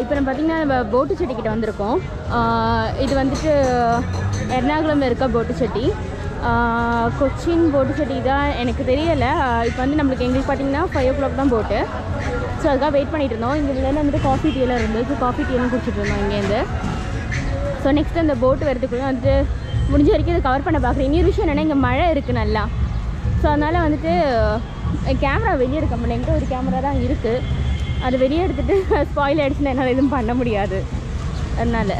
இப்போ நம்ம பார்த்திங்கன்னா நம்ம போட்டு செட்டிக்கிட்ட வந்திருக்கோம். இது வந்துட்டு எர்ணாகுளம் இருக்க போட்டு செட்டி. கொச்சின் போட்டு செட்டி தான் எனக்கு தெரியலை. இப்போ வந்து நம்மளுக்கு எங்களுக்கு பார்த்திங்கன்னா 5 o'clock தான் போட்டு. ஸோ அதுக்காக வெயிட் பண்ணிகிட்டு இருந்தோம். இங்கே வெளில வந்துட்டு காஃபி டீலாம் இருந்தது. காஃபி டீலாம் குடிச்சிட்டு இருந்தோம் இங்கேருந்து. ஸோ நெக்ஸ்ட் அந்த போட்டு வரதுக்குள்ளே வந்துட்டு முடிஞ்ச வரைக்கும் இதை கவர் பண்ண பார்க்குறேன். இன்னொரு விஷயம் என்னென்னா இங்கே மழை இருக்குது நல்லா. ஸோ அதனால் வந்துட்டு கேமரா வெளியே இருக்க முடியல. என்கிட்ட ஒரு கேமரா தான் இருக்குது. அது வெளியே எடுத்துகிட்டு ஸ்பாயில் ஆகிடுச்சுன்னா என்னால் எதுவும் பண்ண முடியாது. அதனால்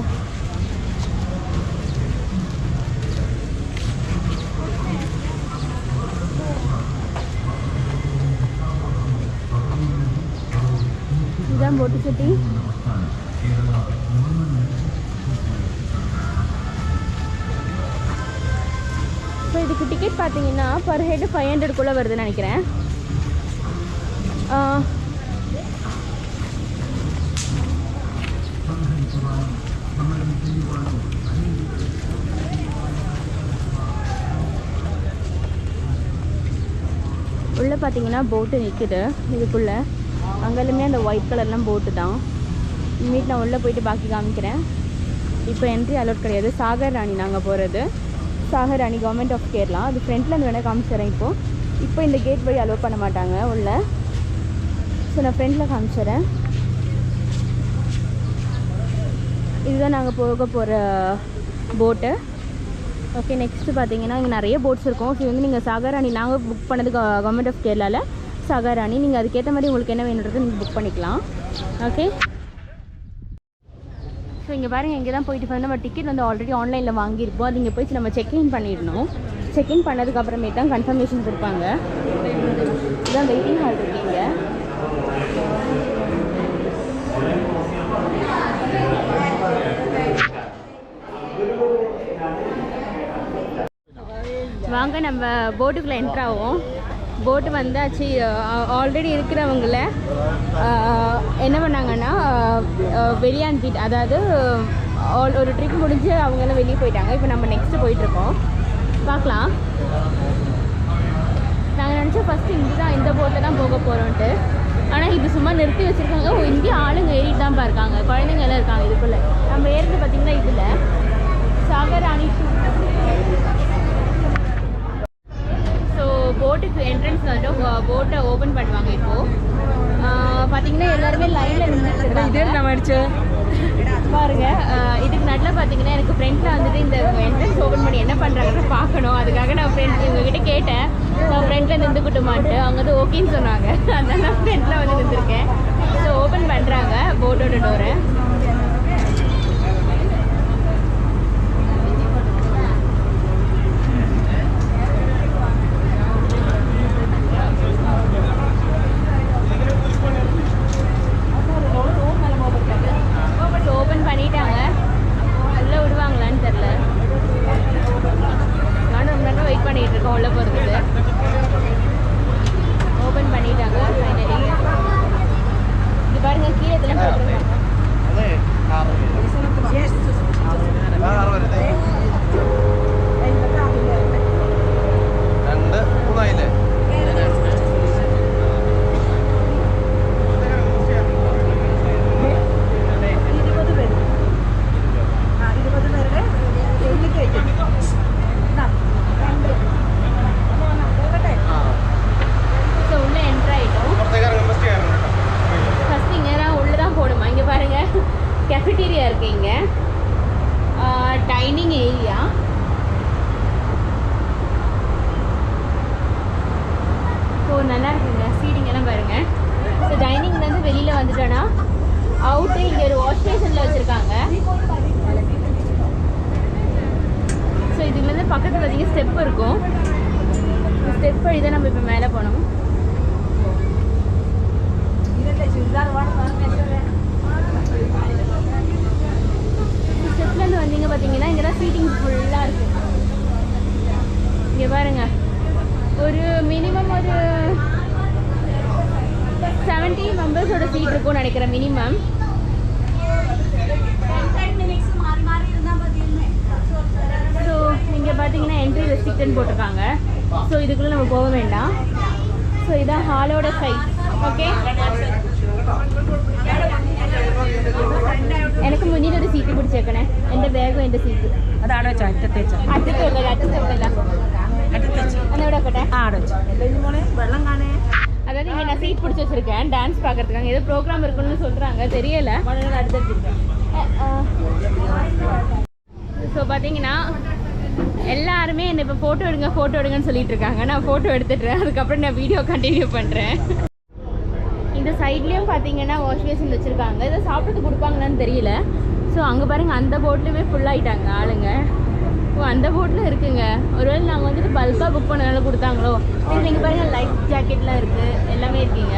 இதுதான் போட்டு செட்டி. ஸோ இதுக்கு டிக்கெட் பார்த்தீங்கன்னா பர் ஹெட் 500 வருதுன்னு நினைக்கிறேன். உள்ளே பார்த்தீங்கன்னா போட்டு நிற்குது இதுக்குள்ளே. அங்கேயுமே அந்த ஒயிட் கலர்லாம் போட்டு தான். இனிமேட்டு நான் உள்ளே போயிட்டு பாக்கி காமிக்கிறேன். இப்போ என்ட்ரி அலோட் கிடையாது. சாகர் ராணி நாங்கள் போகிறது. சாகர் ராணி கவர்மெண்ட் ஆஃப் கேரளா. அது ஃப்ரண்ட்லேருந்து வேணால் காமிச்சிடறேன். இப்போ இந்த கேட் வழி அலோட் பண்ண மாட்டாங்க உள்ளே. ஸோ நான் ஃப்ரண்ட்டில் காமிச்சிடறேன். இதுதான் நாங்கள் போக போகிற போட்டு. ஓகே, நெக்ஸ்ட்டு பார்த்தீங்கன்னா இங்கே நிறைய போட்ஸ் இருக்கும். ஸோ வந்து நீங்கள் சாகர் ராணி நாங்கள் புக் பண்ணது கவர்மெண்ட் ஆஃப் கேரளாவில் சாகர் ராணி. நீங்கள் அதுக்கேற்ற மாதிரி உங்களுக்கு என்ன வேணுன்றது நீங்கள் புக் பண்ணிக்கலாம். ஓகே, ஸோ இங்கே பாருங்கள், இங்கே தான் போயிட்டு வந்து நம்ம டிக்கெட் வந்து ஆல்ரெடி ஆன்லைனில் வாங்கியிருப்போம். அது இங்கே போயிட்டு நம்ம செக்இன் பண்ணிடணும். செக்இன் பண்ணதுக்கப்புறமேட்டு தான் கன்ஃபர்மேஷன் கொடுப்பாங்க. இதுதான் வெயிட்டிங் ஹால் இருக்கீங்க. வாங்க நம்ம போட்டுக்குள்ளே என்ட்ராகும். போட்டு வந்தாச்சு. ஆல்ரெடி இருக்கிறவங்கள என்ன பண்ணாங்கன்னா வெளியே அனுப்பிட்டு, அதாவது ஒரு ட்ரிப் முடிஞ்சு அவங்கெல்லாம் வெளியே போயிட்டாங்க. இப்போ நம்ம நெக்ஸ்ட்டு போயிட்டுருக்கோம். பார்க்கலாம். நாங்கள் நினச்சோம் ஃபஸ்ட்டு இங்கே தான் இந்த போட்டில் தான் போக போகிறோன்ட்டு. ஆனால் இது சும்மா நிறுத்தி வச்சுருக்காங்க. இங்கேயும் ஆளுங்க ஏறிட்டு தான் பாருக்காங்க. குழந்தைங்க எல்லாம் இருக்காங்க இதுக்குள்ளே. நம்ம ஏறிட்டு பார்த்திங்கன்னா இதில் சாகர் ராணி. ஸோ போட்டுக்கு என்ட்ரன்ஸ் வந்து போட்டை ஓப்பன் பண்ணுவாங்க. இப்போது பார்த்தீங்கன்னா எல்லாருமே லைனில் நின்றுட்டு பாருங்க. இதுக்கு நடுவில் பார்த்தீங்கன்னா எனக்கு ஃப்ரெண்டில் வந்துட்டு இந்த என்ட்ரன்ஸ் ஓப்பன் பண்ணி என்ன பண்ணுறாங்கன்னு பார்க்கணும். அதுக்காக நான் ஃப்ரெண்ட் இவங்ககிட்ட கேட்டேன், நான் ஃப்ரெண்டில் நின்றுக்கிட்டுமான்ட்டு. அவங்க வந்து ஓகேன்னு சொன்னாங்க. அதனால நான் ஃப்ரெண்டில் வந்து நின்றுருக்கேன். ஸோ ஓப்பன் பண்ணுறாங்க போட்டோட டோரை. ஓப்பன் பண்ணிட்டாங்க. உள்ளே விடுவாங்களான்னு தெரில. நானும் ரொம்ப நேரம் வெயிட் பண்ணிகிட்டு இருக்கோம் உள்ளே போகிறதுக்கு. ஓப்பன் பண்ணிட்டாங்க ஃபைனலி. இது பாருங்க, கீழே இதெல்லாம் போட்டுருக்காங்க. கெஃபிட்டீரியா இருக்கு இங்க. Dining area. ஸோ நல்லா இருக்குங்க. சீட்டிங் எல்லாம் பாருங்க. ஸோ டைனிங்லேருந்து வெளியில் வந்துட்டோன்னா அவுட்டு இங்கே ஒரு வாஷ் ஸ்டேஷனில் வச்சுருக்காங்க. ஸோ இதுலேருந்து பக்கத்தில் பார்த்தீங்கன்னா ஸ்டெப் இருக்கும். ஸ்டெப் வழி தான் நம்ம இப்போ மேலே போனோம். ஸ்டெப்லேருந்து வந்தீங்க பார்த்தீங்கன்னா இங்கே தான் சீட்டிங் ஃபுல்லாக இருக்குது. இங்கே பாருங்கள், ஒரு மினிமம் ஒரு 70 மெம்பர்ஸோட சீட் இருக்கும்னு நினைக்கிறேன் மினிமம். ஸோ இங்கே பார்த்தீங்கன்னா என்ட்ரி ரெஸ்ட்ரிக்ட்னு போட்டிருக்காங்க. ஸோ இதுக்குள்ளே நம்ம போக வேண்டாம். ஸோ இதான் ஹாலோட சைஸ். ஓகே, എനിക്ക് മുന്നിലൊരു സീറ്റ് പിടിച്ചേക്കണേ, എൻ്റെ ബാഗും എൻ്റെ സീറ്റ്. അതാണ് വെച്ചോ, അറ്റത്തുള്ള എന്നോട് വെക്കട്ടെ. വെള്ളം കാണേ. அதாவது இங்கே நான் சீட் பிடிச்சி வச்சிருக்கேன் டான்ஸ் பார்க்கறதுக்காக. ஏதோ ப்ரோக்ராம் இருக்குன்னு சொல்கிறாங்க, தெரியல. ஸோ பார்த்தீங்கன்னா எல்லாருமே என்னை இப்போ ஃபோட்டோ எடுங்கன்னு சொல்லிட்டு இருக்காங்க. நான் ஃபோட்டோ எடுத்துட்டுறேன், அதுக்கப்புறம் நான் வீடியோ கண்டினியூ பண்ணுறேன். இந்த சைட்லேயும் பார்த்தீங்கன்னா வாஷ் பேசின் வச்சுருக்காங்க. இதை சாப்பிட்றது கொடுப்பாங்களான்னு தெரியல. ஸோ அங்கே பாருங்கள், அந்த போட்லேயுமே ஃபுல்லாகிட்டாங்க ஆளுங்க. ஓ, அந்த போட்டில் இருக்குங்க. ஒருவேளை நாங்கள் வந்துட்டு பல்காக புக் பண்ணனால கொடுத்தாங்களோ. இதில் நீங்கள் பாருங்கள், லைஃப் ஜாக்கெட்லாம் இருக்குது, எல்லாமே இருக்குங்க.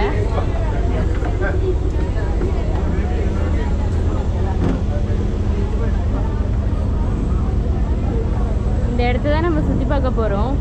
இந்த இடத்த தான் நம்ம சுற்றி பார்க்க போகிறோம்.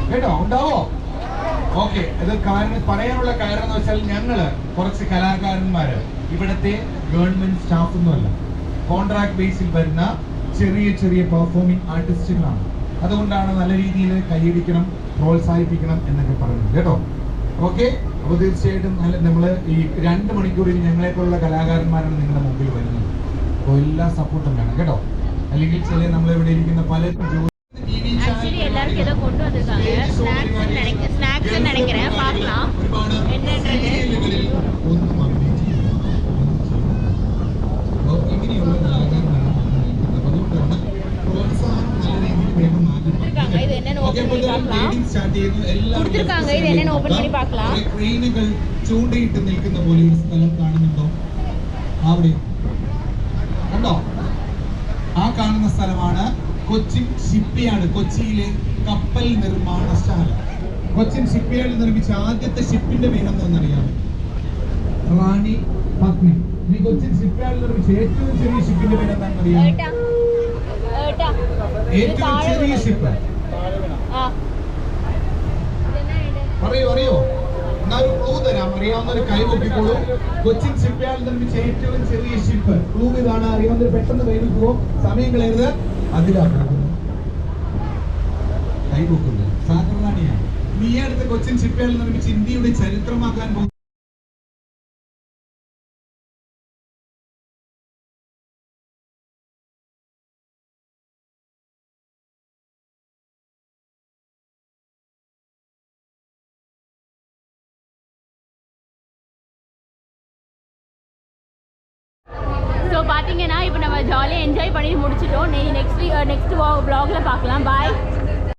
കേട്ടോ ഉണ്ടാവോ? ഓക്കെ. അത് കാരണം പറയാനുള്ള കാരണം എന്ന് വെച്ചാൽ ഞങ്ങള് കുറച്ച് കലാകാരന്മാര് ഇവിടത്തെ ഗവൺമെന്റ് സ്റ്റാഫ് ഒന്നുമല്ല, കോൺട്രാക്ട് ബേസിൽ വരുന്ന ചെറിയ ചെറിയ പെർഫോമിംഗ് ആർട്ടിസ്റ്റുകളാണ്. അതുകൊണ്ടാണ് നല്ല രീതിയിൽ കൈയടിക്കണം, പ്രോത്സാഹിപ്പിക്കണം എന്നൊക്കെ പറയുന്നത് കേട്ടോ. ഓക്കെ. അപ്പോൾ തീർച്ചയായിട്ടും നമ്മള് ഈ 2 മണിക്കൂറിൽ ഞങ്ങളെപ്പോലുള്ള കലാകാരന്മാരാണ് നിങ്ങളുടെ മുമ്പിൽ വരുന്നത്. അപ്പോൾ എല്ലാ സപ്പോർട്ടും വേണം കേട്ടോ. അല്ലെങ്കിൽ ചില നമ്മളിവിടെ ഇരിക്കുന്ന പലരും ஆக்சுவலி எல்லாருக்கும் ஏதோ கொண்டு வந்திருக்காங்க, ஸ்நாக்ஸ் நினைக்கிறேன், பார்க்கலாம் என்னன்றது. இது என்னன்னு ஓப்பன் பண்ணி பார்க்கலாம். എന്ത് ചെയ്യുന്നു എല്ലാവരും കൊടുത്തിരിക്കാங்க. ഇത് എന്നെ ഓപ്പൺ பண்ணி பார்க்கலாம். ക്രെയിനുകൾ ചൂണ്ടയിട്ട് നിൽക്കുന്ന പോലെ ഒരു സ്ഥലം കാണുന്നുണ്ടോ? അവിടെ കണ്ടോ? ആ കാണുന്ന സ്ഥലമാണ് കൊച്ചിൻ ഷിപ്പ്യാർഡ്, കൊച്ചിയിലെ കപ്പൽ നിർമ്മാണശാല. കൊച്ചിൻ ഷിപ്പ്യാർഡിൽ നിർമ്മിച്ച ആദ്യത്തെ ഷിപ്പിന്റെ പേരെന്താണെന്നറിയാമോ? റാണി പത്മിനി. ഇനി കൊച്ചിൻ ഷിപ്പ്യാർഡിൽ നിർമ്മിച്ച ഏറ്റവും ചെറിയ ഷിപ്പിന്റെ പേരെന്താണെന്നറിയാമോ? ഏറ്റവും ചെറിയ ഷിപ്പ് അറിയോ? എന്നാ ഒരു ക്ലൂ തരാം, അറിയാവുന്നൊരു കൈ പൊക്കിക്കോളൂ. കൊച്ചിൻ ഷിപ്പ്യാർഡിൽ നിർമ്മിച്ച ഏറ്റവും ചെറിയ ഷിപ്പ്, ക്ലൂ ഇതാണ്. അറിയാവുന്നൊരു പെട്ടെന്ന് കൈ വെക്കുവോ, സമയം കളയരുത്. അതിലാ കൈ പൊക്കുന്നത് സാഗർറാണിയാണ്. നീ അടുത്ത കൊച്ചിൻ ഷിപ്പ്യാർഡിൽ നിർമ്മിച്ച് ഇന്ത്യയുടെ ചരിത്രമാക്കാൻ പോകും. ஸோ பார்த்தீங்கன்னா இப்போ நம்ம ஜாலியாக என்ஜாய் பண்ணி முடிச்சிட்டோம். நெக்ஸ்ட் வ்ளாகில் பார்க்கலாம். பாய்.